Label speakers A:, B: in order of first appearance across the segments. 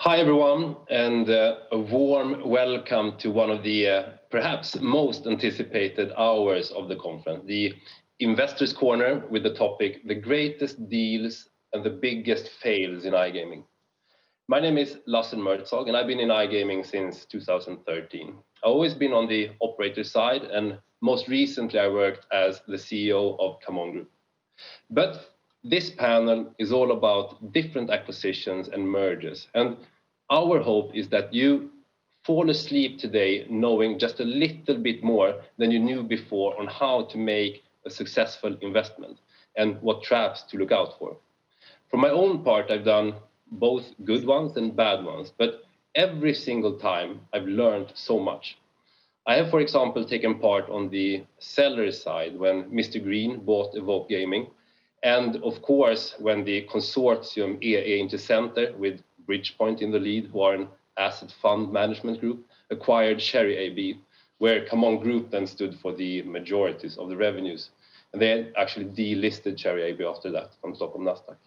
A: Hi everyone, and a warm welcome to one of the perhaps most anticipated hours of the conference, the Investors Corner, with the topic, the greatest deals and the biggest fails in iGaming. My name is Lahcene Merzoug, and I've been in iGaming since 2013. I've always been on the operator side, and most recently I worked as the CEO of Come On Group. But this panel is all about different acquisitions and mergers, and our hope is that you fall asleep today knowing just a little bit more than you knew before on how to make a successful investment and what traps to look out for. For my own part, I've done both good ones and bad ones, but every single time I've learned so much. I have, for example, taken part on the seller side when Mr. Green bought Evoke Gaming, and of course, when the consortium EE Intercenter with Bridgepoint in the lead, who are an asset fund management group, acquired Cherry AB, where Come On Group then stood for the majorities of the revenues. And they actually delisted Cherry AB after that from Stockholm Nasdaq.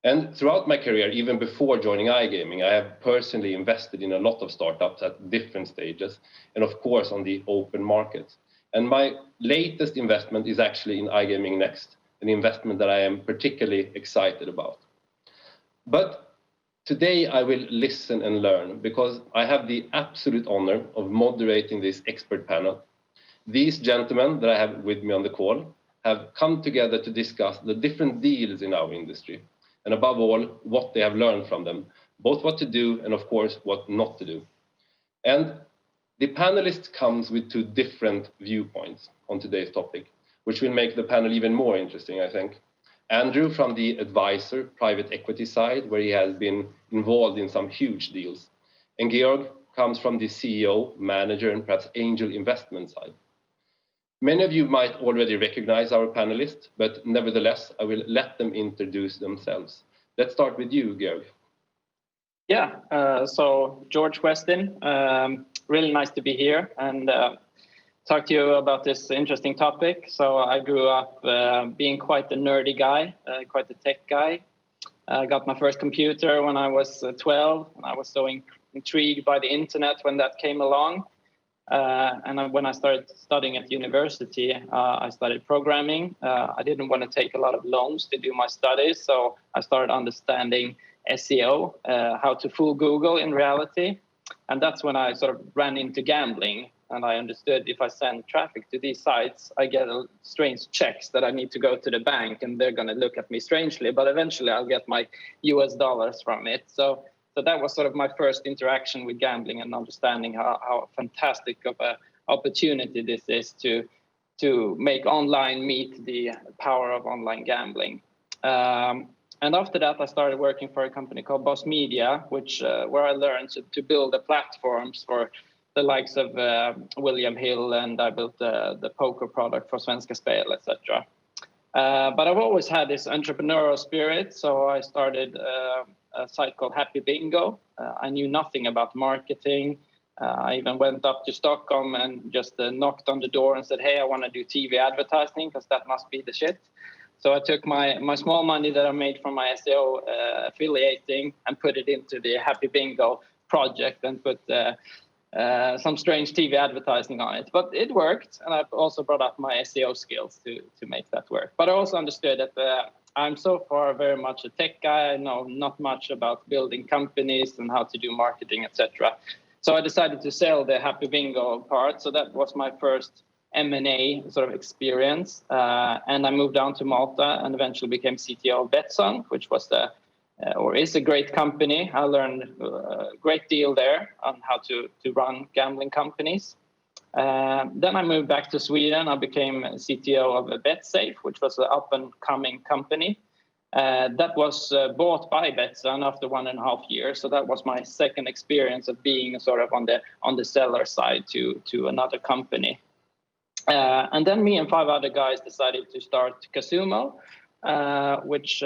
A: And throughout my career, even before joining iGaming, I have personally invested in a lot of startups at different stages, and of course on the open market. And my latest investment is actually in iGaming Next, an investment that I am particularly excited about. But today I will listen and learn because I have the absolute honor of moderating this expert panel. These gentlemen that I have with me on the call have come together to discuss the different deals in our industry, and above all, what they have learned from them, both what to do and of course, what not to do. And the panelists comes with two different viewpoints on today's topic, which will make the panel even more interesting, I think. Andrew from the advisor private equity side, where he has been involved in some huge deals. And Georg comes from the CEO, manager, and perhaps angel investment side. Many of you might already recognize our panelists, but nevertheless, I will let them introduce themselves. Let's start with you, Georg.
B: Yeah, so Georg Westin, really nice to be here and talk to you about this interesting topic. So I grew up being quite a nerdy guy, quite a tech guy. I got my first computer when I was 12, and I was so intrigued by the internet when that came along. When I started studying at university, I studied programming. I didn't want to take a lot of loans to do my studies, so I started understanding SEO, how to fool Google in reality. And that's when I sort of ran into gambling. And I understood if I send traffic to these sites, I get strange checks that I need to go to the bank and they're going to look at me strangely. But eventually I'll get my US dollars from it. So that was sort of my first interaction with gambling and understanding how fantastic of an opportunity this is to make online meet the power of online gambling. And after that, I started working for a company called Boss Media, where I learned to build the platforms for the likes of William Hill, and I built the poker product for Svenska Spel, etc. But I've always had this entrepreneurial spirit, so I started a site called Happy Bingo. I knew nothing about marketing. I even went up to Stockholm and just knocked on the door and said, hey, I want to do TV advertising because that must be the shit. So I took my small money that I made from my SEO affiliating and put it into the Happy Bingo project and put some strange TV advertising on it. But it worked, and I've also brought up my SEO skills to make that work. But I also understood that I'm so far very much a tech guy. I know not much about building companies and how to do marketing, etc. So I decided to sell the Happy Bingo part. So that was my first M&A sort of experience. And I moved down to Malta and eventually became CTO of Betsson, which was is a great company. I learned a great deal there on how to run gambling companies. Then I moved back to Sweden. I became CTO of BetSafe, which was an up-and-coming company. That was bought by Betsson after 1.5 years. So that was my second experience of being sort of on the seller side to another company. And then me and 5 other guys decided to start Casumo, which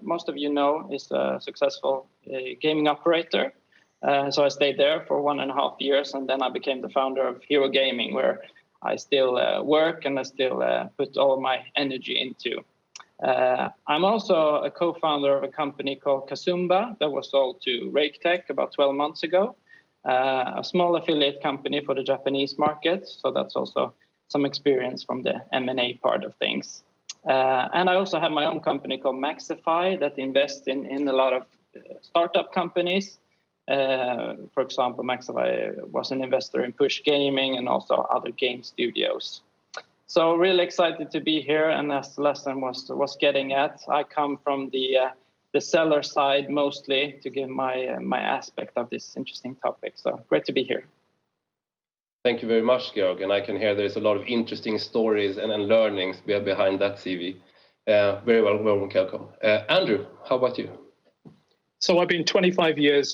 B: most of you know is a successful gaming operator. So I stayed there for 1.5 years, and then I became the founder of Hero Gaming, where I still work and I still put all my energy into. I'm also a co-founder of a company called Kasumba that was sold to RakeTech about 12 months ago, a small affiliate company for the Japanese market. So that's also some experience from the M&A part of things. And I also have my own company called Maxify that invests in a lot of startup companies. For example, Maxify was an investor in Push Gaming and also other game studios. So really excited to be here. And as Lahcene was getting at, I come from the seller side mostly to give my aspect of this interesting topic. So great to be here.
A: Thank you very much, Georg. And I can hear there's a lot of interesting stories and learnings behind that CV. Very well, welcome. Andrew, how about you?
C: So I've been 25 years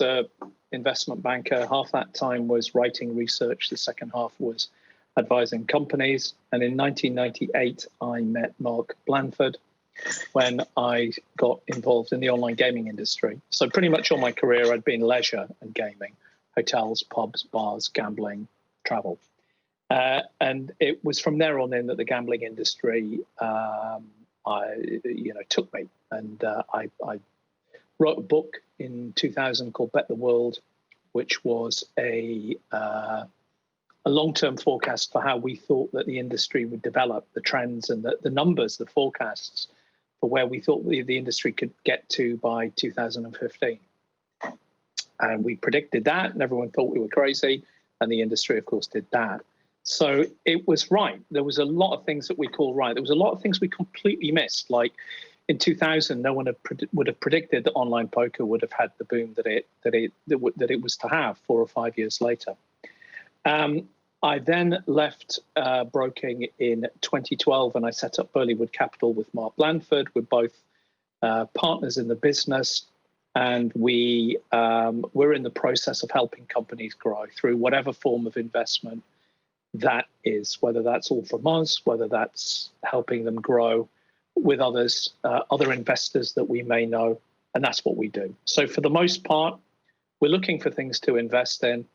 C: investment banker. Half that time was writing research. The second half was advising companies. And in 1998, I met Mark Blandford when I got involved in the online gaming industry. So pretty much all my career, I'd been leisure and gaming, hotels, pubs, bars, gambling, travel. And it was from there on in that the gambling industry took me. And I wrote a book in 2000 called Bet the World, which was a long-term forecast for how we thought that the industry would develop, the trends and the numbers, the forecasts for where we thought the industry could get to by 2015. And we predicted that, and everyone thought we were crazy, and the industry, of course, did that. So it was right. There was a lot of things that we called right. There was a lot of things we completely missed, like in 2000, no one would have predicted that online poker would have had the boom that it was to have 4 or 5 years later. I then left broking in 2012, and I set up Burleywood Capital with Mark Blandford. We're both partners in the business, and we're in the process of helping companies grow through whatever form of investment that is, whether that's all from us, whether that's helping them grow with others, other investors that we may know, and that's what we do. So for the most part, we're looking for things to invest in,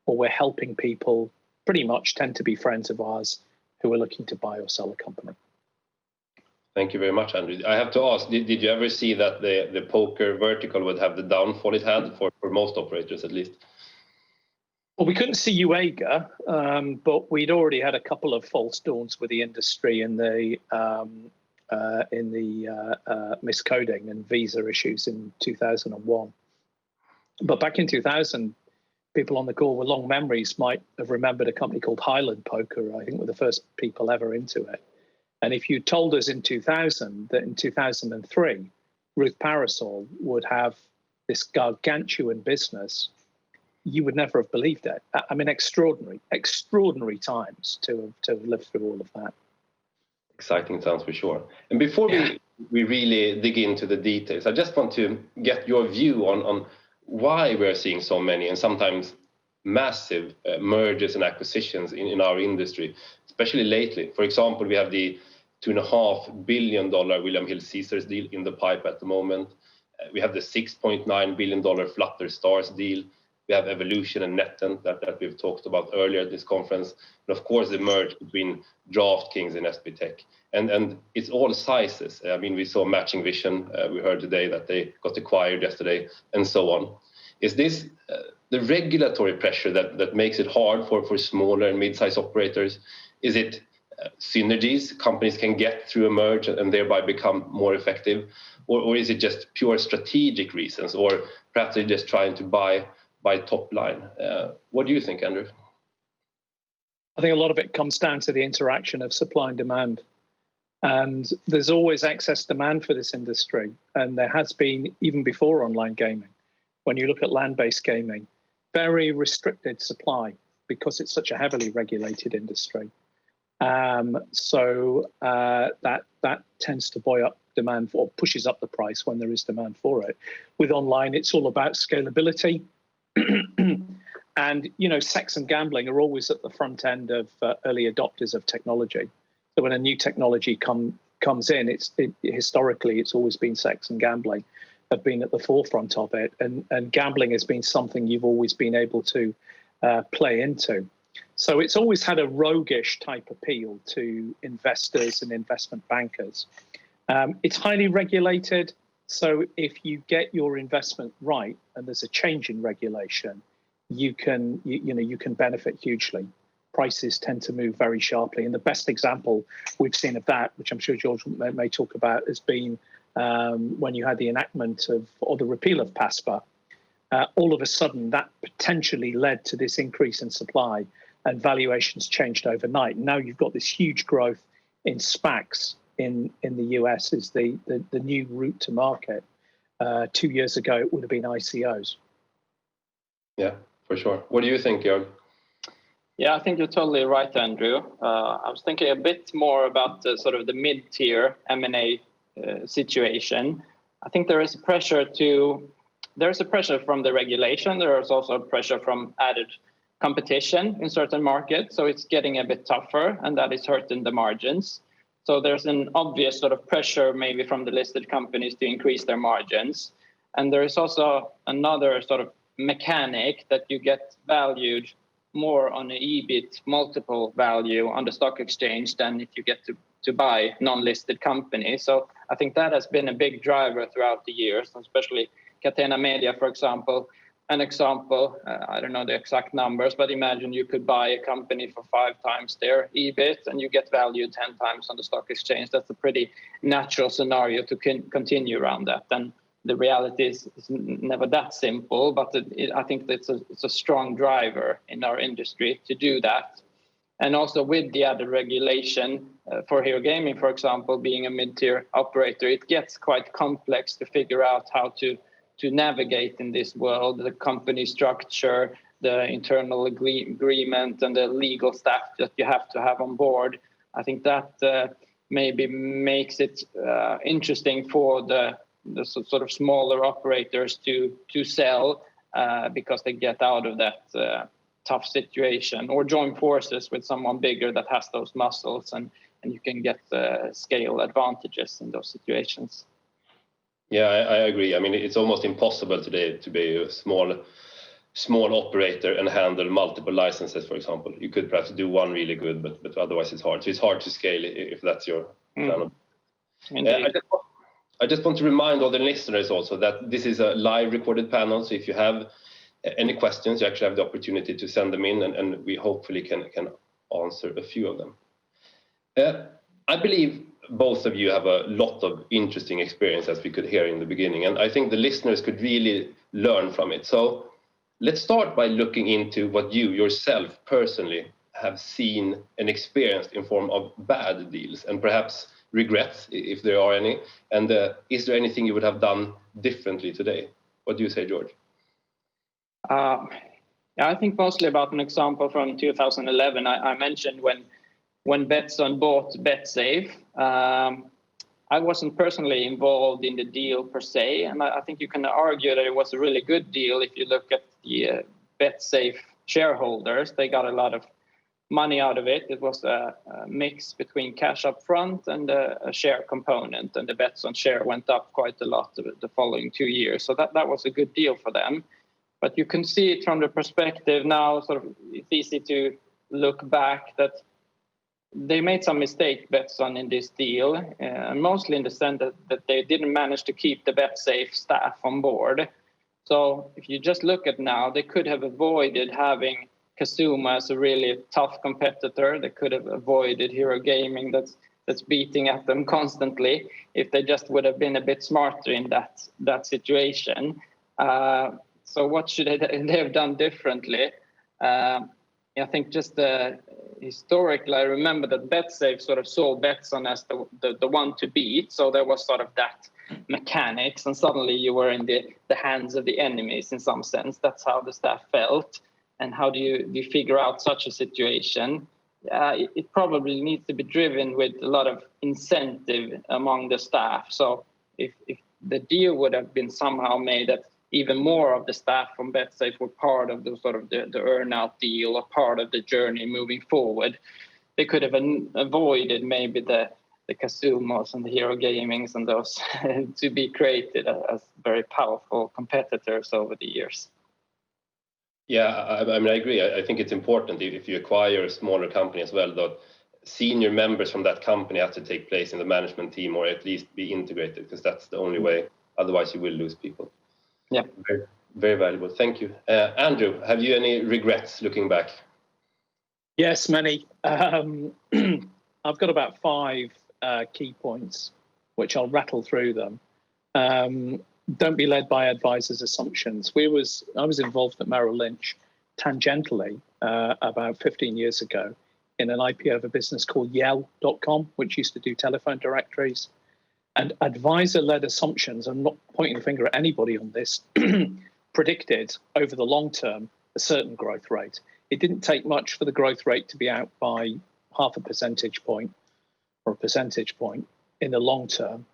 C: or we're helping people, pretty much tend to be friends of ours, who are looking to buy or sell a company.
A: Thank you very much, Andrew. I have to ask, did you ever see that the poker vertical would have the downfall it had for most operators, at least?
C: Well, we couldn't see UAGA, but we'd already had a couple of false dawns with the industry in the miscoding and visa issues in 2001. But back in 2000, people on the call with long memories might have remembered a company called Highland Poker. I think were the first people ever into it. And if you told us in 2000 that in 2003, Ruth Parasol would have this gargantuan business, you would never have believed it. I mean, extraordinary times to have lived through all of that.
A: Exciting times for sure. And before we really dig into the details, I just want to get your view on why we're seeing so many and sometimes massive mergers and acquisitions in our industry, especially lately. For example, we have the $2.5 billion William Hill Caesars deal in the pipe at the moment. We have the $6.9 billion Flutter Stars deal. We have Evolution and NetEnt that we've talked about earlier at this conference. And of course, the merge between DraftKings and SB Tech. And it's all sizes. I mean, we saw Matching Vision. We heard today that they got acquired yesterday and so on. Is this the regulatory pressure that makes it hard for smaller and mid-sized operators? Is it synergies companies can get through a merge and thereby become more effective? Or is it just pure strategic reasons? Or perhaps they're just trying to buy top line? What do you think, Andrew?
C: I think a lot of it comes down to the interaction of supply and demand. And there's always excess demand for this industry. And there has been even before online gaming. When you look at land-based gaming, very restricted supply because it's such a heavily regulated industry. So that tends to buoy up demand or pushes up the price when there is demand for it. With online, it's all about scalability. And, sex and gambling are always at the front end of early adopters of technology. So when a new technology comes in, historically, it's always been sex and gambling have been at the forefront of it. And gambling has been something you've always been able to play into. So it's always had a roguish type appeal to investors and investment bankers. It's highly regulated, so if you get your investment right and there's a change in regulation, you can benefit hugely. Prices tend to move very sharply, and the best example we've seen of that, which I'm sure George may talk about, has been when you had the enactment of, or the repeal of PASPA. All of a sudden, that potentially led to this increase in supply, and valuations changed overnight. Now you've got this huge growth in SPACs in the US is the new route to market. 2 years ago, it would have been ICOs.
A: Yeah, for sure. What do you think, Georg?
B: Yeah, I think you're totally right, Andrew. I was thinking a bit more about the sort of the mid-tier M&A situation. I think there is a pressure from the regulation. There is also a pressure from added competition in certain markets. So it's getting a bit tougher, and that is hurting the margins. So there's an obvious sort of pressure maybe from the listed companies to increase their margins. And there is also another sort of mechanic that you get valued more on the EBIT multiple value on the stock exchange than if you get to buy non-listed companies. So I think that has been a big driver throughout the years, especially Catena Media, for example. An example, I don't know the exact numbers, but imagine you could buy a company for 5 times their EBIT and you get valued 10 times on the stock exchange. That's a pretty natural scenario to continue around that. And the reality is never that simple, but I think it's a strong driver in our industry to do that. And also with the added regulation for Hero Gaming, for example, being a mid-tier operator, it gets quite complex to figure out how to navigate in this world, the company structure, the internal agreement, and the legal staff that you have to have on board. I think that maybe makes it interesting for the sort of smaller operators to sell because they get out of that tough situation, or join forces with someone bigger that has those muscles, and you can get scale advantages in those situations.
A: Yeah, I agree. I mean, it's almost impossible today to be a small operator and handle multiple licenses, for example. You could perhaps do one really good, but otherwise it's hard. So it's hard to scale if that's your plan of. I just want to remind all the listeners also that this is a live recorded panel. So if you have any questions, you actually have the opportunity to send them in, and we hopefully can answer a few of them. I believe both of you have a lot of interesting experience, as we could hear in the beginning, and I think the listeners could really learn from it. So let's start by looking into what you yourself personally have seen and experienced in form of bad deals, and perhaps regrets, if there are any. And is there anything you would have done differently today? What do you say, George?
B: I think mostly about an example from 2011. I mentioned when Betsson bought BetSafe. I wasn't personally involved in the deal per se, and I think you can argue that it was a really good deal if you look at the BetSafe shareholders. They got a lot of money out of it. It was a mix between cash up front and a share component, and the Betsson share went up quite a lot the following 2 years. So that was a good deal for them. But you can see it from the perspective now, sort of it's easy to look back that they made some mistake, Betsson, in this deal, mostly in the sense that they didn't manage to keep the BetSafe staff on board. So if you just look at now, they could have avoided having Casuma as a really tough competitor. They could have avoided Hero Gaming that's beating at them constantly if they just would have been a bit smarter in that situation. So what should they have done differently? I think just historically, I remember that BetSafe sort of saw Betsson as the one to beat. So there was sort of that mechanics, and suddenly you were in the hands of the enemies in some sense. That's how the staff felt. And how do you figure out such a situation? It probably needs to be driven with a lot of incentive among the staff. So if the deal would have been somehow made that even more of the staff from BetSafe were part of the sort of the earn-out deal or part of the journey moving forward, they could have avoided maybe the Casumos and the Hero Gamings and those to be created as very powerful competitors over the years.
A: Yeah, I mean, I agree. I think it's important if you acquire a smaller company as well, senior members from that company have to take place in the management team, or at least be integrated, because that's the only way. Otherwise, you will lose people.
B: Yeah.
A: Very, very valuable. Thank you. Andrew, have you any regrets looking back?
C: Yes, many. I've got about 5 key points, which I'll rattle through them. Don't be led by advisors' assumptions. I was involved at Merrill Lynch tangentially about 15 years ago in an IPO of a business called Yell.com, which used to do telephone directories. And advisor-led assumptions, I'm not pointing the finger at anybody on this, predicted over the long term a certain growth rate. It didn't take much for the growth rate to be out by half a percentage point or a percentage point in the long term.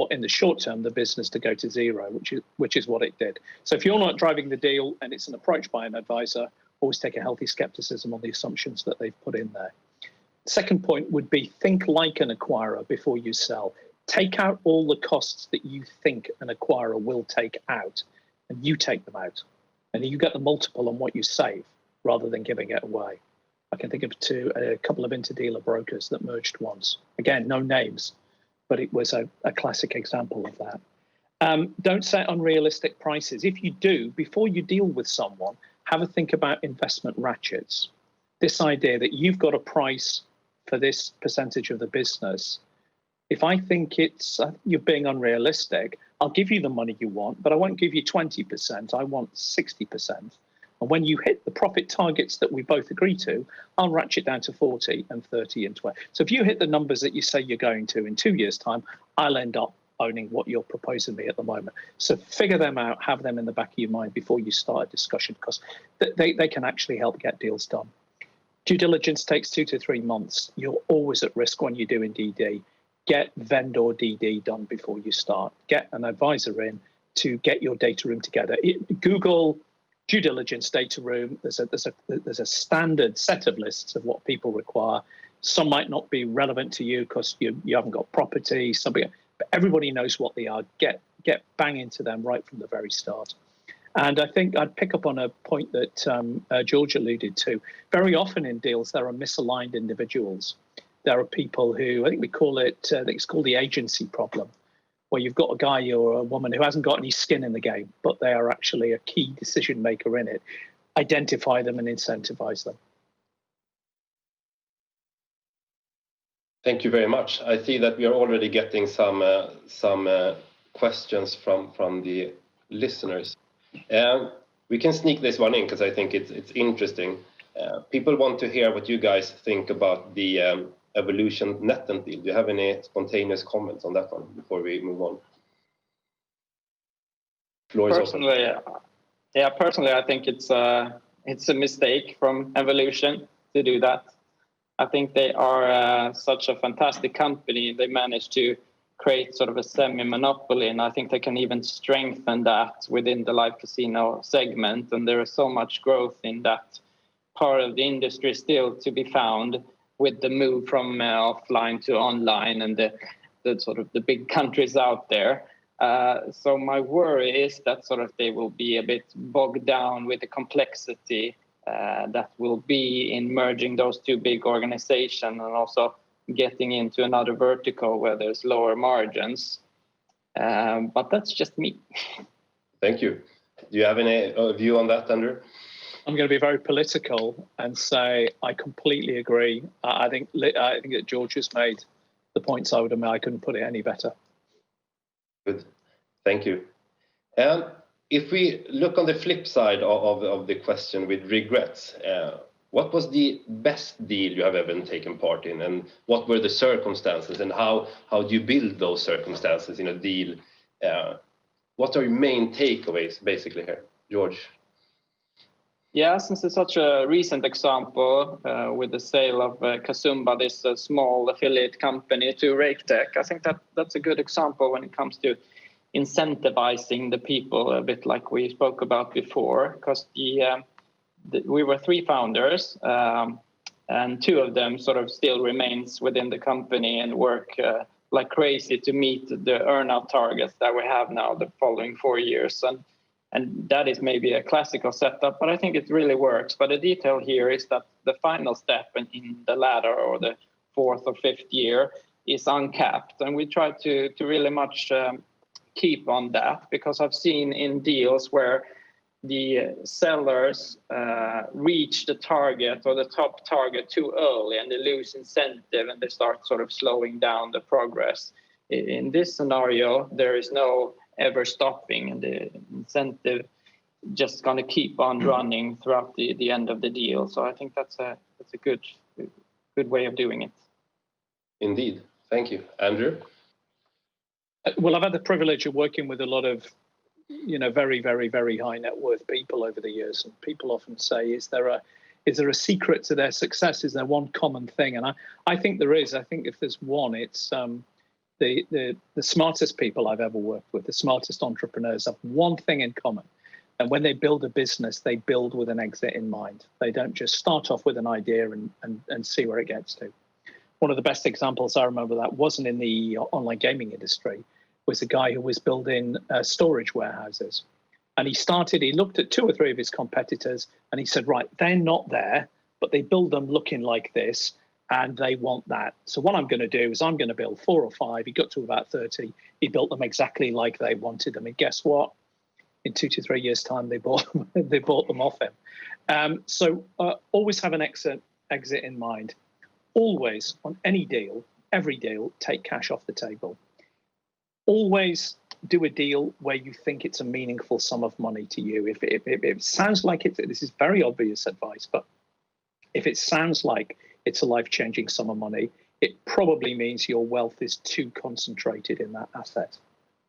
C: In the short term, the business to go to zero, which is what it did. So if you're not driving the deal and it's an approach by an advisor, always take a healthy skepticism on the assumptions that they've put in there. Second point would be think like an acquirer before you sell. Take out all the costs that you think an acquirer will take out, and you take them out. And you get the multiple on what you save rather than giving it away. I can think of a couple of interdealer brokers that merged once. Again, no names, but it was a classic example of that. Don't set unrealistic prices. If you do, before you deal with someone, have a think about investment ratchets. This idea that you've got a price for this percentage of the business. If I think you're being unrealistic, I'll give you the money you want, but I won't give you 20%. I want 60%. And when you hit the profit targets that we both agree to, I'll ratchet down to 40 and 30 and 20. So if you hit the numbers that you say you're going to in 2 years' time, I'll end up owning what you're proposing me at the moment. So figure them out, have them in the back of your mind before you start a discussion, because they can actually help get deals done. Due diligence takes 2 to 3 months. You're always at risk when you're doing DD. Get vendor DD done before you start. Get an advisor in to get your data room together. Google due diligence data room. There's a standard set of lists of what people require. Some might not be relevant to you because you haven't got property. But everybody knows what they are. Get bang into them right from the very start. And I think I'd pick up on a point that George alluded to. Very often in deals, there are misaligned individuals. There are people who, I think it's called the agency problem, where you've got a guy or a woman who hasn't got any skin in the game, but they are actually a key decision maker in it. Identify them and incentivize them.
A: Thank you very much. I see that we are already getting some questions from the listeners. We can sneak this one in because I think it's interesting. People want to hear what you guys think about the Evolution NetEnt deal. Do you have any spontaneous comments on that one before we move on? Floor is open.
B: Personally, I think it's a mistake from Evolution to do that. I think they are such a fantastic company. They managed to create sort of a semi-monopoly, and I think they can even strengthen that within the live casino segment. And there is so much growth in that part of the industry still to be found, with the move from offline to online and the sort of the big countries out there. So my worry is that sort of they will be a bit bogged down with the complexity that will be in merging those two big organizations, and also getting into another vertical where there's lower margins. But that's just me. Thank you.
A: Do you have any view on that, Andrew?
C: I'm going to be very political and say I completely agree. I think that George has made the points I would have made. I couldn't put it any better.
A: Good. Thank you. If we look on the flip side of the question with regrets, what was the best deal you have ever taken part in, and what were the circumstances, and how do you build those circumstances in a deal? What are your main takeaways basically here, George?
B: Yeah, since it's such a recent example with the sale of Kasumba, this small affiliate company, to Raketech, I think that's a good example when it comes to incentivizing the people, a bit like we spoke about before, because we were 3 founders, and 2 of them sort of still remains within the company and work like crazy to meet the earnout targets that we have now the following 4 years. And that is maybe a classical setup, but I think it really works. But the detail here is that the final step in the ladder, or the 4th or 5th year, is uncapped. And we try to really much keep on that, because I've seen in deals where the sellers reach the target or the top target too early, and they lose incentive and they start sort of slowing down the progress. In this scenario, there is no ever stopping, and the incentive just going to keep on running throughout the end of the deal. So I think that's a good way of doing it.
A: Indeed. Thank you. Andrew?
C: Well, I've had the privilege of working with a lot of, very, very, very high net worth people over the years. And people often say, is there a secret to their success? Is there one common thing? And I think there is. I think if there's one, it's the smartest people I've ever worked with, the smartest entrepreneurs, have one thing in common. And when they build a business, they build with an exit in mind. They don't just start off with an idea and see where it gets to. One of the best examples I remember that wasn't in the online gaming industry, was a guy who was building storage warehouses. And he looked at 2 or 3 of his competitors and he said, right, they're not there, but they build them looking like this and they want that. So what I'm going to do is I'm going to build 4 or 5. He got to about 30. He built them exactly like they wanted them. And guess what? In 2 to 3 years' time, they bought them off him. So always have an exit in mind. Always, on any deal, every deal, take cash off the table. Always do a deal where you think it's a meaningful sum of money to you. If it sounds like this is very obvious advice, but if it sounds like it's a life-changing sum of money, it probably means your wealth is too concentrated in that asset.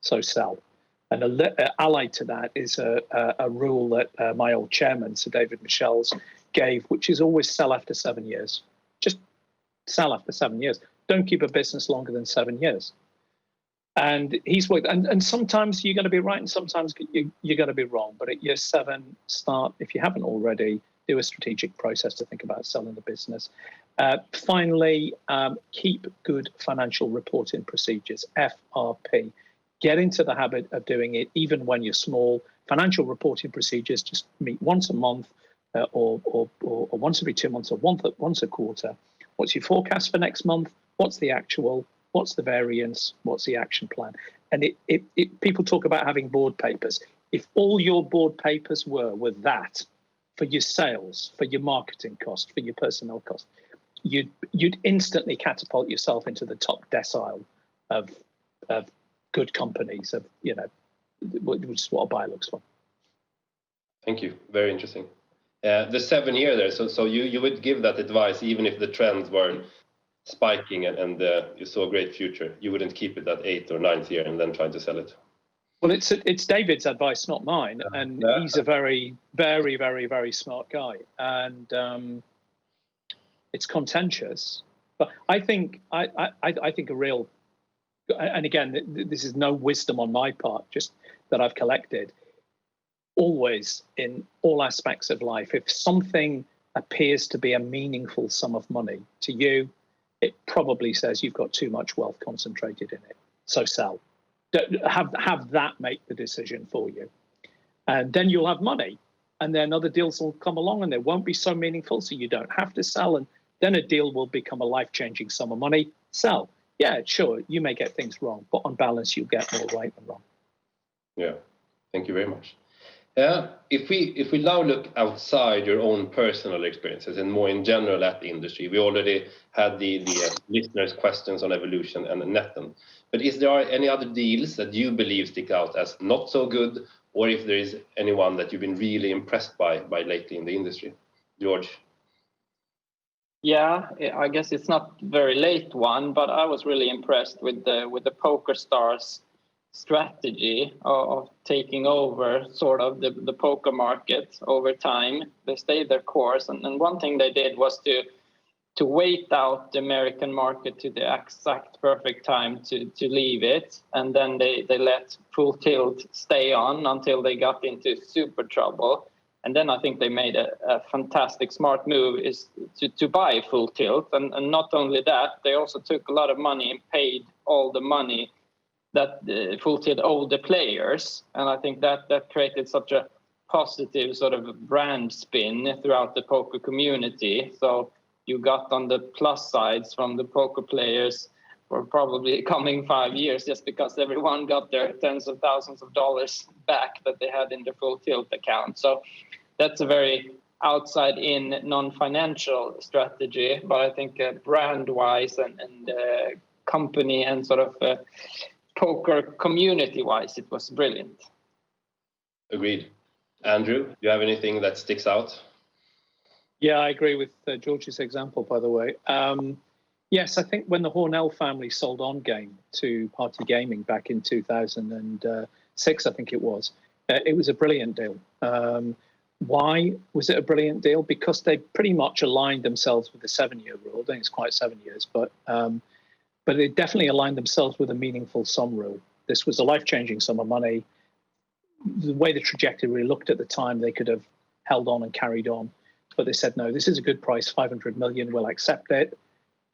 C: So sell. And allied to that is a rule that my old chairman, Sir David Michel's, gave, which is always sell after 7 years. Just sell after 7 years. Don't keep a business longer than 7 years. And he's worked, and sometimes you're going to be right, and sometimes you're going to be wrong. But at year 7, start, if you haven't already, do a strategic process to think about selling the business. Finally, keep good financial reporting procedures, FRP. Get into the habit of doing it, even when you're small. Financial reporting procedures, just meet once a month, or once every 2 months, or once a quarter. What's your forecast for next month? What's the actual? What's the variance? What's the action plan? And people talk about having board papers. If all your board papers were that, for your sales, for your marketing cost, for your personnel cost, you'd instantly catapult yourself into the top decile of good companies, which is what a buyer looks for.
A: Thank you. Very interesting. The 7 year there, so you would give that advice even if the trends were spiking and you saw a great future. You wouldn't keep it at 8th or 9th year and then try to sell it.
C: Well, it's David's advice, not mine, and he's a very, very, very, very smart guy, and it's contentious. But I think a real, and again, this is no wisdom on my part, just that I've collected. Always, in all aspects of life, if something appears to be a meaningful sum of money to you, it probably says you've got too much wealth concentrated in it. So sell. Have that make the decision for you. And then you'll have money. And then other deals will come along and they won't be so meaningful, so you don't have to sell. And then a deal will become a life-changing sum of money. Sell. Yeah, sure, you may get things wrong, but on balance, you'll get more right than wrong.
A: Yeah, thank you very much. If we now look outside your own personal experiences and more in general at the industry, we already had the listeners' questions on evolution and Netten. But is there any other deals that you believe stick out as not so good, or if there is anyone that you've been really impressed by lately in the industry? George?
B: Yeah, I guess it's not very late one, but I was really impressed with the PokerStars strategy of taking over sort of the poker market over time. They stayed their course, and one thing they did was to wait out the American market to the exact perfect time to leave it, and then they let Full Tilt stay on until they got into super trouble. And then I think they made a fantastic smart move is to buy Full Tilt, and not only that, they also took a lot of money and paid all the money that Full Tilt owed the players, and I think that created such a positive sort of brand spin throughout the poker community. So you got on the plus sides from the poker players for probably coming 5 years, just because everyone got their tens of thousands of dollars back that they had in their full tilt account. So that's a very outside in non-financial strategy, but I think brand wise and company and sort of poker community wise, it was brilliant.
A: Agreed. Andrew, do you have anything that sticks out?
C: Yeah, I agree with George's example, by the way. Yes, I think when the Hornell family sold On Game to Party Gaming back in 2006, I think it was a brilliant deal. Why was it a brilliant deal? Because they pretty much aligned themselves with the 7-year rule. I think it's quite 7 years, but they definitely aligned themselves with a meaningful sum rule. This was a life-changing sum of money. The way the trajectory looked at the time, they could have held on and carried on, but they said, no, this is a good price, 500 million, we'll accept it.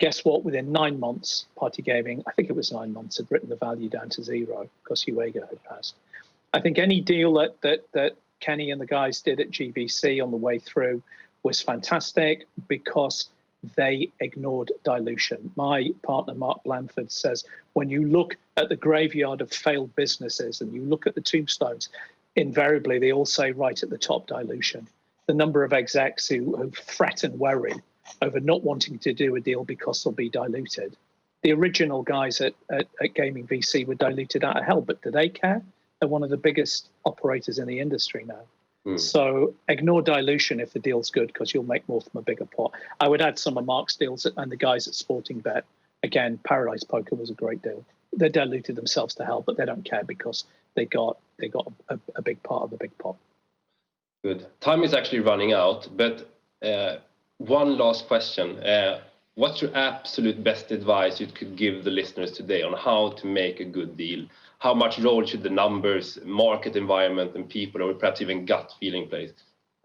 C: Guess what? Within 9 months, Party Gaming, I think it was 9 months, had written the value down to zero because UEGA had passed. I think any deal that Kenny and the guys did at GVC on the way through was fantastic because they ignored dilution. My partner, Mark Blandford, says when you look at the graveyard of failed businesses and you look at the tombstones, invariably they all say right at the top, dilution. The number of execs who fret and worry over not wanting to do a deal because they'll be diluted. The original guys at Gaming VC were diluted out of hell, but do they care? They're one of the biggest operators in the industry now. So ignore dilution if the deal's good because you'll make more from a bigger pot. I would add some of Mark's deals and the guys at Sporting Bet. Again, Paradise Poker was a great deal. They diluted themselves to hell, but they don't care because they got a big part of the big pot.
A: Good. Time is actually running out, but one last question. What's your absolute best advice you could give the listeners today on how to make a good deal? How much role should the numbers, market environment, and people, or perhaps even gut feeling play?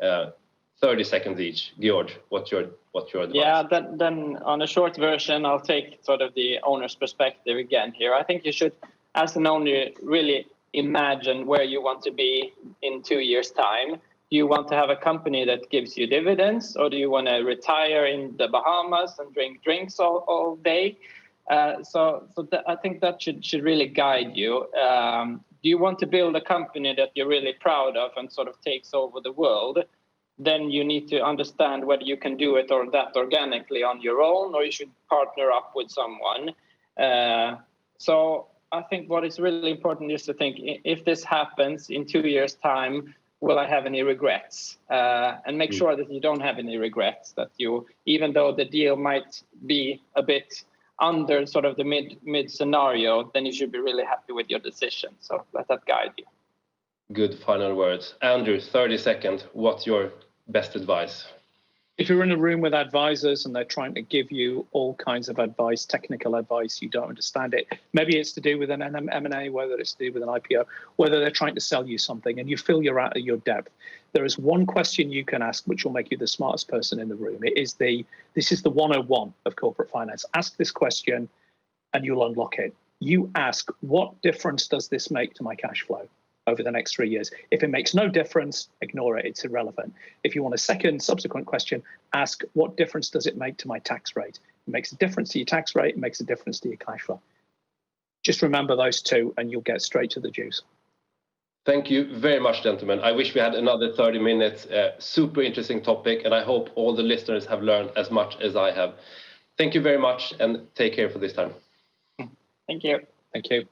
A: 30 seconds each. Georg, what's your advice?
B: Yeah, then on a short version, I'll take sort of the owner's perspective again here. I think you should, as an owner, really imagine where you want to be in 2 years' time. Do you want to have a company that gives you dividends, or do you want to retire in the Bahamas and drink drinks all day? So I think that should really guide you. Do you want to build a company that you're really proud of and sort of takes over the world? Then you need to understand whether you can do it or that organically on your own, or you should partner up with someone. So I think what is really important is to think, if this happens in 2 years' time, will I have any regrets? And make sure that you don't have any regrets, that you, even though the deal might be a bit under sort of the mid scenario, then you should be really happy with your decision. So let that guide you.
A: Good final words. Andrew, 30 seconds. What's your best advice?
C: If you're in a room with advisors and they're trying to give you all kinds of advice, technical advice, you don't understand it. Maybe it's to do with an M&A, whether it's to do with an IPO, whether they're trying to sell you something and you feel you're out of your depth. There is one question you can ask, which will make you the smartest person in the room. This is the 101 of corporate finance. Ask this question and you'll unlock it. You ask, what difference does this make to my cash flow over the next 3 years? If it makes no difference, ignore it, it's irrelevant. If you want a subsequent question, ask, what difference does it make to my tax rate? It makes a difference to your tax rate, it makes a difference to your cash flow. Just remember those two and you'll get straight to the juice.
A: Thank you very much, gentlemen. I wish we had another 30 minutes. Super interesting topic, and I hope all the listeners have learned as much as I have. Thank you very much, and take care for this time.
B: Thank you.
C: Thank you.